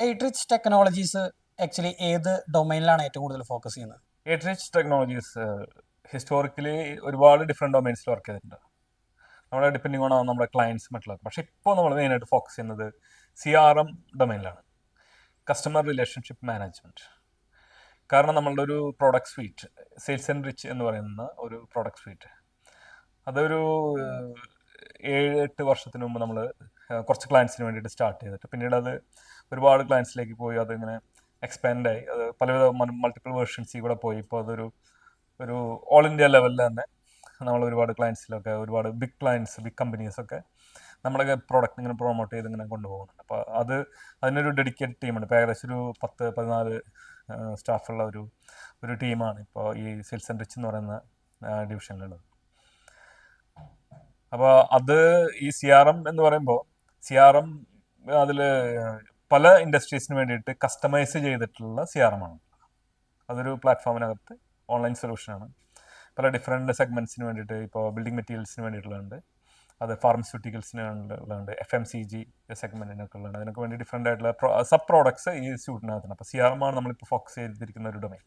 Eight rich technologies actually ഏത് ഡൊമൈനിലാണ് ഏറ്റവും കൂടുതൽ ഫോക്കസ് ചെയ്യുന്നത്? എയ്റ്റ് റിച്ച് ടെക്നോളജീസ് ഹിസ്റ്റോറിക്കലി ഒരുപാട് ഡിഫറെൻറ്റ് ഡൊമൈൻസിൽ വർക്ക് ചെയ്തിട്ടുണ്ട്. നമ്മുടെ ഡിപ്പെൻഡിങ് ഓൺ നമ്മുടെ ക്ലയൻസ് മറ്റുള്ളത്. പക്ഷേ ഇപ്പോൾ നമ്മൾ മെയിനായിട്ട് ഫോക്കസ് ചെയ്യുന്നത് CRM ഡൊമൈനിലാണ്, കസ്റ്റമർ റിലേഷൻഷിപ്പ് മാനേജ്മെൻറ്റ്. കാരണം നമ്മളുടെ ഒരു product sweet, sales and rich എന്ന് പറയുന്ന ഒരു പ്രോഡക്റ്റ് സ്വീറ്റ്, അതൊരു 7-8 വർഷത്തിന് മുമ്പ് നമ്മൾ കുറച്ച് ക്ലയൻസിന് വേണ്ടിയിട്ട് സ്റ്റാർട്ട് ചെയ്തിട്ട് പിന്നീട് അത് ഒരുപാട് ക്ലയൻസിലേക്ക് പോയി, അതിങ്ങനെ എക്സ്പാൻഡായി, അത് പലവിധ മൾട്ടിപ്പിൾ വേർഷൻസിൽ കൂടെ പോയി. ഇപ്പോൾ ഒരു ഓൾ ഇന്ത്യ ലെവലിൽ തന്നെ നമ്മൾ ഒരുപാട് ക്ലയൻസിലൊക്കെ, ഒരുപാട് ബിഗ് ക്ലയൻസ്, ബിഗ് കമ്പനീസൊക്കെ നമ്മുടെ പ്രോഡക്റ്റ് ഇങ്ങനെ പ്രൊമോട്ട് ചെയ്ത് ഇങ്ങനെ കൊണ്ടുപോകുന്നുണ്ട്. അപ്പോൾ അതിനൊരു ഡെഡിക്കേറ്റഡ് ടീമുണ്ട്. ഇപ്പോൾ ഏകദേശം ഒരു 10-14 സ്റ്റാഫുള്ള ഒരു ടീമാണ് ഇപ്പോൾ ഈ സെയിൽസ് ആൻഡ് റിച്ച് എന്ന് പറയുന്ന ഡിവിഷനിലുള്ളത്. അപ്പോൾ അത് ഈ CRM എന്ന് പറയുമ്പോൾ CRM അതിൽ പല ഇൻഡസ്ട്രീസിന് വേണ്ടിയിട്ട് കസ്റ്റമൈസ് ചെയ്തിട്ടുള്ള CRM ആണ്. അതൊരു പ്ലാറ്റ്ഫോമിനകത്ത് ഓൺലൈൻ സൊല്യൂഷനാണ്. പല ഡിഫറെൻറ്റ് സെഗ്മെൻറ്റ്സിന് വേണ്ടിയിട്ട്, ഇപ്പോൾ ബിൽഡിംഗ് മെറ്റീരിയൽസിന് വേണ്ടിയിട്ടുള്ളുണ്ട്, അത് ഫാർമസ്യൂട്ടിക്കൽസിന് ഉള്ളുണ്ട്, FMCG സെഗ്മെൻറ്റിനൊക്കെ ഉള്ളുണ്ട്. അതിനൊക്കെ വേണ്ടി ഡിഫറെൻ്റ് ആയിട്ടുള്ള സബ് പ്രോഡക്ട്സ് ഈ സ്യൂട്ടിനകത്തുണ്ട്. അപ്പോൾ CRM ആണ് നമ്മളിപ്പോൾ ഫോക്കസ് ചെയ്തിരിക്കുന്ന ഒരു ഡൊമൈൻ.